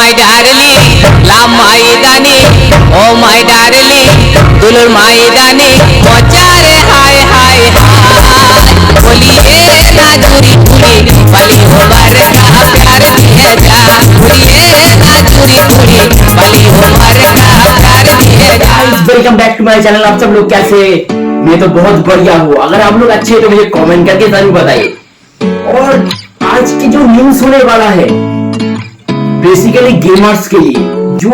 my darling, la my dani, oh my darling, dulur my dani, mochare hi hi hi, बोलिए ना चूरी चूरी, बली हो मर का प्यार दिए जा, बोलिए ना चूरी चूरी, बली हो मर का प्यार दिए जा। Welcome back to my channel. आप सब लोग कैसे? मैं तो बहुत बढ़िया हूँ। अगर आप लोग अच्छे हैं तो मुझे कमेंट करके जरूर बताइए। और आज की जो न्यूज़ होने वाला है बेसिकली गेमर्स के लिए, जो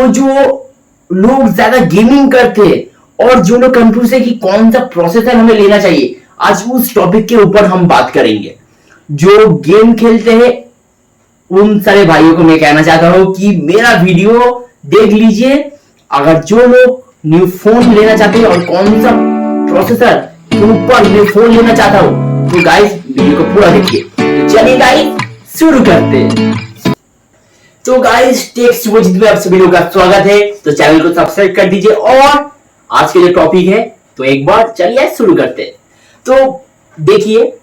लोग ज्यादा गेमिंग करते हैं और जो लोग कंफ्यूज है कि कौन सा प्रोसेसर हमें लेना चाहिए, आज उस टॉपिक के ऊपर हम बात करेंगे। जो गेम खेलते हैं उन सारे भाइयों को मैं कहना चाहता हूं कि मेरा वीडियो देख लीजिए। अगर जो लोग न्यू फोन लेना चाहते हैं और कौन सा प्रोसेसर के ऊपर मैं फोन लेना चाहता हूं, तो गाइस वीडियो को पूरा देखिए। चलिए गाइस शुरू करते हैं। तो गाइस टेक्स्ट वॉचिंग में आप सभी लोगों का स्वागत है। तो चैनल को सब्सक्राइब कर दीजिए। और आज के जो टॉपिक है तो एक बार चलिए शुरू करते हैं। तो देखिए,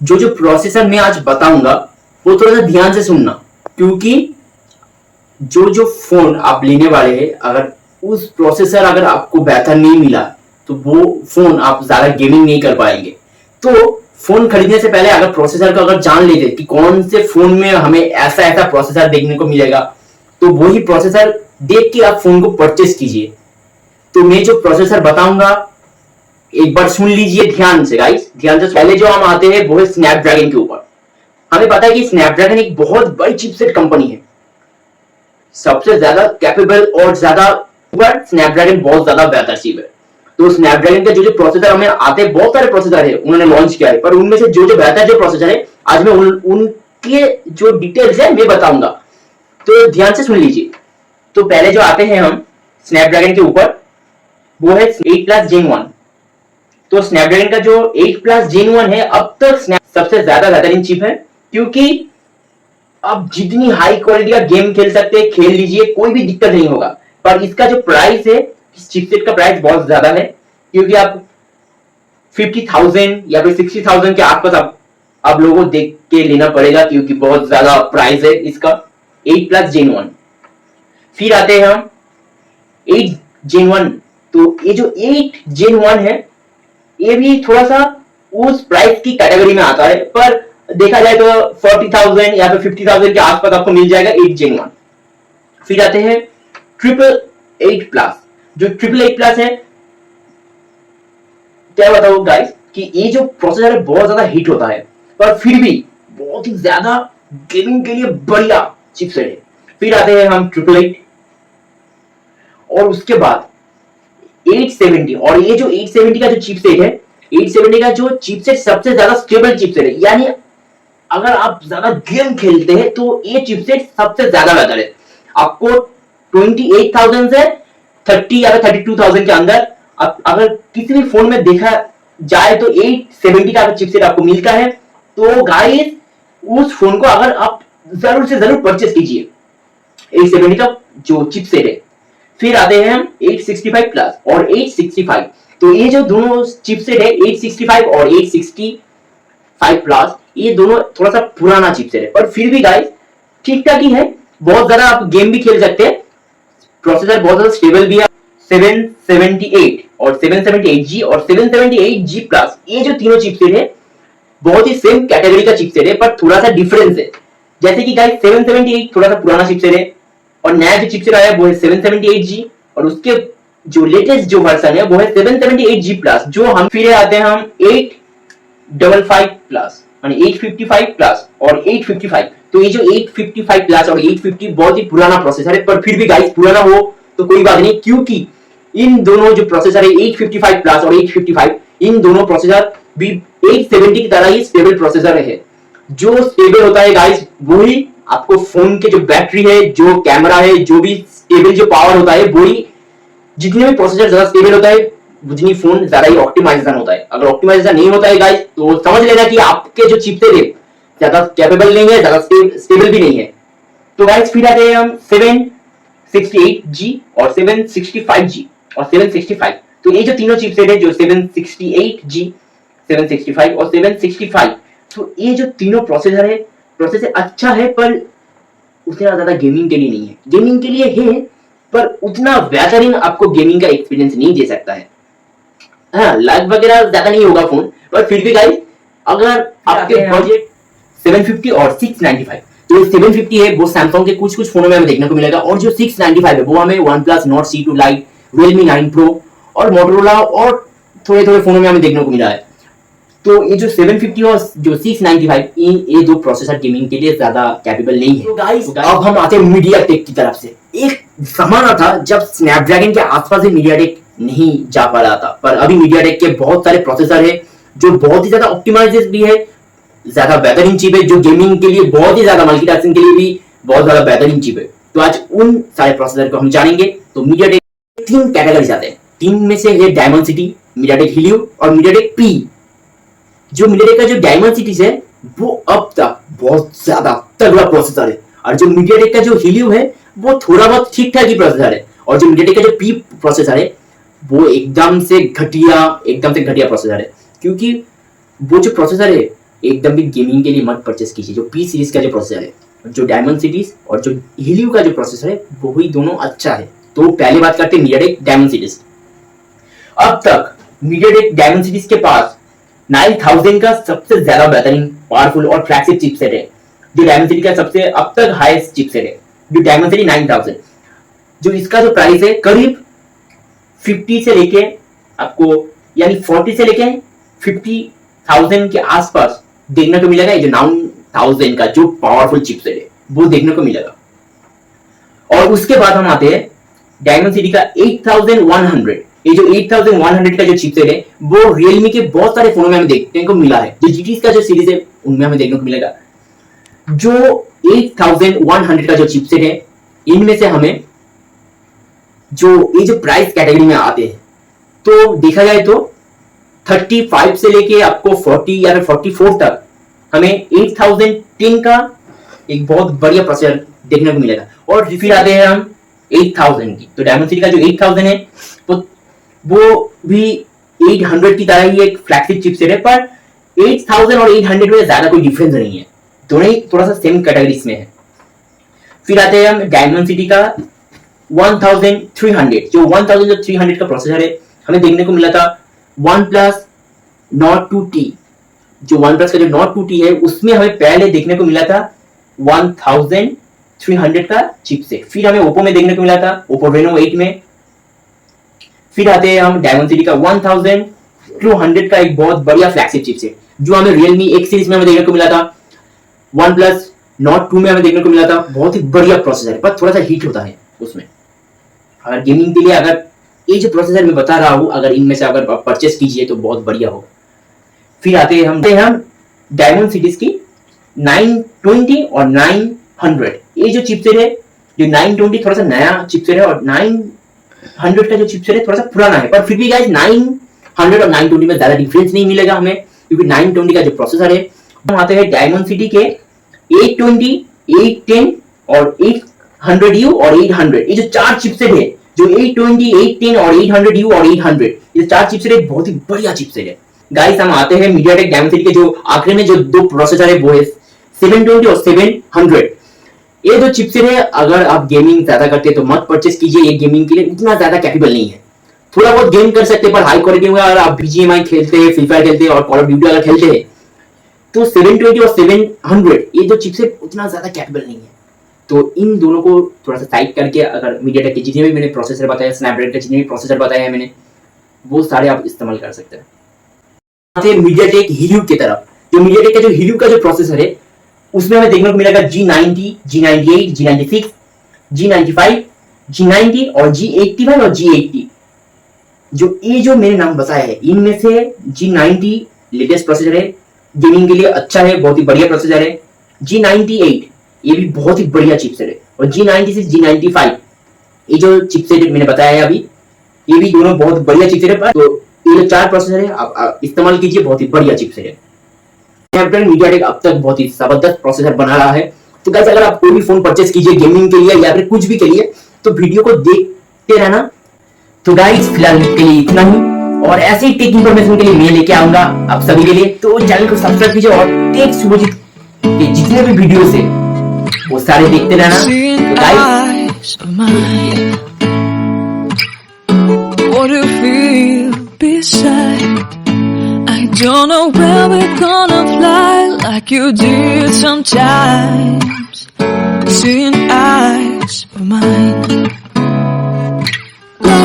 जो प्रोसेसर मैं आज बताऊंगा वो थोड़ा सा ध्यान से सुनना, क्योंकि जो फोन आप लेने वाले हैं, अगर उस प्रोसेसर अगर आपको बेहतर नहीं मिला तो वो फोन आप ज्यादा गेमिंग नहीं कर पाएंगे। तो फोन खरीदने से पहले अगर प्रोसेसर को अगर जान लेते कि कौन से फोन में हमें ऐसा प्रोसेसर देखने को मिलेगा, तो वही प्रोसेसर देख के आप फोन को परचेस कीजिए। तो मैं जो प्रोसेसर बताऊंगा एक बार सुन लीजिए ध्यान से गाइस, ध्यान से। पहले जो हम आते हैं वो है स्नैपड्रैगन के ऊपर। हमें पता है कि स्नैपड्रैगन एक बहुत बड़ी चिपसेट कंपनी है, सबसे ज्यादा कैपेबल और ज्यादा स्नैपड्रैगन बहुत ज्यादा बेहतर चिप है। तो स्नैपड्रैगन के जो प्रोसेसर हमें आते हैं, बहुत सारे प्रोसेसर है उन्होंने लॉन्च किया है, पर उनमें से जो बेहतर जो प्रोसेसर है आज मैं उनके जो डिटेल्स है मैं बताऊंगा। तो ध्यान से सुन लीजिए। तो पहले जो आते हैं हम स्नैपड्रैगन के ऊपर, वो है 8+ Gen 1। तो स्नैपड्रैगन का जो 8+ Gen 1 है, अब तक सबसे ज्यादा बेहतरीन चिप है, क्योंकि अब जितनी हाई क्वालिटी का गेम खेल सकते हैं खेल लीजिए, कोई भी दिक्कत नहीं होगा। पर इसका जो प्राइस है, इस चिपसेट का प्राइस बहुत ज्यादा है, क्योंकि आप 50,000 या फिर 60,000 के आसपास आप लोगों को देख के लेना पड़ेगा, क्योंकि बहुत ज्यादा प्राइस है इसका 8+ Gen 1। फिर आते हैं हम 8 Gen 1। तो ये जो 8 Gen 1 है, ये भी थोड़ा सा उस प्राइस की कैटेगरी में आता है, पर देखा जाए तो 40,000 या फिर 50,000 के आसपास आपको मिल जाएगा 8 Gen 1। फिर आते हैं 888+। जो 888+ है, क्या बताऊं गाइस कि ये जो प्रोसेसर है बहुत ज्यादा हीट होता है, पर फिर भी बहुत ही ज्यादा गेमिंग के लिए बढ़िया चिपसेट है। फिर आते हैं हम 888 और उसके बाद 870। और ये जो 870 का जो चिपसेट है, 870 का जो चिपसेट सबसे ज्यादा स्टेबल चिपसेट है, यानी अगर आप ज्यादा गेम खेलते हैं तो ये चिपसेट सबसे ज्यादा बेहतर है। आपको 28,000 से 30 या 32,000 के अंदर अगर किसी भी फोन में देखा जाए तो 870 का चिपसेट आपको मिलता है। तो गाइस उस फोन को अगर आप जरूर से जरूर परचेस कीजिए, 870 का जो चिपसेट है। फिर आते हैं हम 865+ और 865। तो ये जो दोनों चिपसेट है 865 और 865+, ये दोनों थोड़ा सा पुराना चिपसेट है, पर फिर भी गाइस ठीक ठाक ही है। बहुत ज्यादा आप गेम भी खेल सकते हैं। प्रोसेसर बहुत ज्यादा स्टेबल भी है। 778 और 778G और 778G+, ये जो तीनों चिपसेट है बहुत ही सेम कैटेगरी का चिपसेट है, पर थोड़ा सा डिफरेंस है। जैसे कि गाइस 778 थोड़ा सा पुराना चिपसेट है और नया जो चिपसेट आया है वो है 778G, और उसके जो लेटेस्ट जो वर्जन है वो है 778G+। जो हम फिर आते हैं हम 855+ यानी 855+ और 855। तो ये जो 855+ और 850 बहुत ही पुराना प्रोसेसर है, पर फिर भी गाइस पुराना हो तो कोई बात नहीं, क्योंकि इन दोनों जो प्रोसेसर है 855+ और 855, इन दोनों प्रोसेसर भी 870 की तरह ही स्टेबल प्रोसेसर है। जो स्टेबल होता है गाइस वही आपको फोन के जो बैटरी है, जो कैमरा है, जो भी स्टेबल जो पावर होता है, वही जितने भी प्रोसेसर ज्यादा स्टेबल होता है उतनी फोन ज्यादा ही ऑप्टिमाइजेशन होता है। अगर ऑप्टिमाइजेशन नहीं होता है गाइस तो समझ लेना कि आपके जो चिपसेट है ज्यादा कैपेबल नहीं है, ज्यादा स्टेबल भी नहीं है। तो गाइस फिर आते हैं हम 768G और 765G और 765। तो ये जो तीनों चिपसेट है, जो 768G, 765 और 765, तो ये जो तीनों प्रोसेसर है, प्रोसेसर अच्छा है, पर उतना ज्यादा गेमिंग के लिए नहीं है। गेमिंग के लिए है पर उतना बेहतरीन आपको गेमिंग का एक्सपीरियंस नहीं दे सकता है। हाँ, लैग वगैरह ज्यादा नहीं होगा फोन, पर फिर भी गाइस अगर आपके बजट 750 और 695, तो 750 है वो सैमसंग के कुछ कुछ फोनों में हमें देखने को मिलेगा, और जो 695 है वो हमें OnePlus Nord C2 Lite, Realme 9 Pro और Motorola और थोड़े थोड़े फोनों में हमें देखने को मिला है। तो ये जो 750 और जो 695 ये दो प्रोसेसर गेमिंग के लिए ज्यादा कैपेबल नहीं है। तो गाइस अब हम आते हैं मीडियाटेक की तरफ से। एक जमाना था जब स्नैपड्रैगन के आसपास ही मीडियाटेक नहीं जा पा रहा था, पर अभी मीडियाटेक के बहुत सारे प्रोसेसर है जो बहुत ही ज्यादा ऑप्टिमाइज्ड भी है, ज्यादा बेहतरीन चिप है, जो गेमिंग के लिए बहुत ही ज्यादा, मल्टीटास्किंग के लिए भी बहुत ज्यादा बेहतरीन चिप है। तो आज उन सारे प्रोसेसर को हम जानेंगे। तो मीडियाटेक तीन कैटेगरी आते हैं, तीन में से है डायमेंसिटी, मीडियाटेक हीलियो और मीडियाटेक पी। जो मीडियाटेक का जो डायमेंसिटी है वो अब तक बहुत ज्यादा तगड़ा प्रोसेसर है, और जो मीडियाटेक का जो हीलियो है वो थोड़ा बहुत ठीक ठाक ही प्रोसेसर है, और जो मीडियाटेक का जो पी प्रोसेसर है वो एकदम से घटिया प्रोसेसर है। क्योंकि वो जो प्रोसेसर है एकदम भी गेमिंग के लिए मत परचेस कीजिए। जो पी सीरीज का जो प्रोसेसर है, जो डायमेंसिटी और जो हीलियो का जो प्रोसेसर है वो ही दोनों अच्छा है। तो पहले बात करते हैं मीडियाटेक डायमेंसिटी। अब तक मीडियाटेक डायमेंसिटी के पास 9000 का सबसे ज्यादा बेहतरीन, पावरफुल और फ्लैगशिप चिपसेट है। जो डायमेंसिटी का सबसे अब तक हाईएस्ट चिपसेट है, जो डायमेंसिटी 9000, जो इसका जो प्राइस है करीब 50 से लेके आपको, यानी 40 से लेके 50,000 के आसपास देखने को मिलेगा। ये जो 9000 का जो पावरफुल चिपसेट है वो देखने को मिलेगा। और उसके बाद हम आते हैं डायमेंसिटी का 8100। ये जो 8100 का जो चिपसेट है वो रियलमी के बहुत सारे फोनों में हमें देखने को मिला है। जो GT's का जो सीरीज है उनमें हमें देखने को मिलेगा। जो 8100 का जो चिपसेट है इनमें से हमें जो ये जो प्राइस कैटेगरी में आते हैं, तो देखा जाए तो 35 से लेके आपको 40 या 44 तक हमें 8010 का एक बहुत बढ़िया प्रोसेसर देखने को मिलेगा। और फिर आते हैं हम 8000 की। तो डायमेंसिटी का जो 8000 है वो भी 800 की तरह ही एक फ्लैगशिप चिपसेट है, पर 8000 और 800 में ज्यादा कोई डिफरेंस नहीं है, दोनों ही थोड़ा सा सेम कैटेगरीज में है। फिर आते हैं हम डायमेंसिटी का 1300। जो 1300 का प्रोसेसर है हमें देखने को मिला था OnePlus Nord 2T। जो OnePlus का जो Nord 2T है उसमें हमें पहले देखने को मिला था 1300 का चिपसेट। फिर हमें ओप्पो में देखने को मिला था, ओप्पो Reno 8 में। फिर आते हैं हम डायमेंसिटी का 1200 का एक बहुत बढ़िया फ्लैगशिप चिपसेट, जो हमें Realme X सीरीज में हमें देखने को मिला था, OnePlus Nord 2 में हमें देखने को मिला था। बहुत ही बढ़िया प्रोसेसर है, पर थोड़ा सा हीट होता है उसमें। अगर गेमिंग के लिए अगर ये जो प्रोसेसर मैं बता रहा हूँ, अगर इनमें से अगर आप परचेस कीजिए तो बहुत बढ़िया होगा। फिर आते हैं हम डायमेंसिटीज की 920 और 900। ये जो चिपसेट है, जो 920 थोड़ा सा नया चिपसेट है और 900 का जो चिपसेट है थोड़ा सा पुराना है, पर फिर भी गाइस 900 और 920 में ज्यादा डिफरेंस नहीं मिलेगा हमें, क्योंकि 920 का जो प्रोसेसर है। हम आते हैं डायमेंसिटी के 820, 810 और 800U और 800। ये जो चार चिपसेट है, जो 820, 810 और 800U और 800, ये चार चिपसेट है, बहुत ही बढ़िया चिपसेट है। गाइस हम आते हैं मीडियाटेक डायमेंसिटी के जो आखिरी में जो दो प्रोसेसर है वो है 720 और 700। ये जो चिपसेट है अगर आप गेमिंग ज्यादा करते हैं तो मत परचेस कीजिए, ये गेमिंग के लिए उतना ज्यादा कैपेबल नहीं है। थोड़ा बहुत गेम कर सकते हैं, पर हाई क्वालिटी में अगर आप BGMI खेलते हैं, फ्री फायर खेलते हैं और कॉल ऑफ ड्यूटी अगर खेलते हैं तो 720 और 700 ये जो चिपसेट उतना ज्यादा कैपेबल नहीं है। तो इन दोनों को थोड़ा सा साइड करके अगर मीडियाटेक के जितने भी मैंने प्रोसेसर बताया, स्नैपड्रैगन के जितने भी प्रोसेसर बताया है मैंने, वो सारे आप इस्तेमाल कर सकते हैं। मीडियाटेक हीलियो की तरफ, जो मीडियाटेक का जो हीलियो का जो प्रोसेसर है उसमें हमें देखने को मिलेगा G90, G98, G96, G95, G90 और G81 और G80। जो ये जो मैंने नाम बताया है इनमें से G90 लेटेस्ट प्रोसेसर है, गेमिंग के लिए अच्छा है, बहुत ही बढ़िया प्रोसेसर है। G98 ये भी बहुत ही बढ़िया चिपसेट है, और G96, G95 ये जो चिपसेट मैंने बताया है अभी, ये भी दोनों बहुत बढ़िया चिपसेट है। तो ये जो चार प्रोसेसर है आप इस्तेमाल कीजिए, बहुत ही बढ़िया चिपसेट है। स्नैपड्रैगन मीडियाटेक अब तक बहुत ही जबरदस्त प्रोसेसर बना रहा है। तो गाइस अगर आप कोई भी फोन परचेस कीजिए गेमिंग के लिए या फिर कुछ भी के लिए, तो वीडियो को देखते रहना। तो गाइस फिलहाल के लिए इतना ही, और ऐसे ही टेक इंफॉर्मेशन के लिए मैं लेके आऊंगा आप सभी के लिए। तो चैनल को सब्सक्राइब कीजिए और टेक शुभजीत के जितने भी वीडियोस है वो सारे देखते रहना। Seeing तो guys eyes of mine. What do you feel beside? I don't know where we're gonna fly like you did sometimes. Seeing eyes of mine.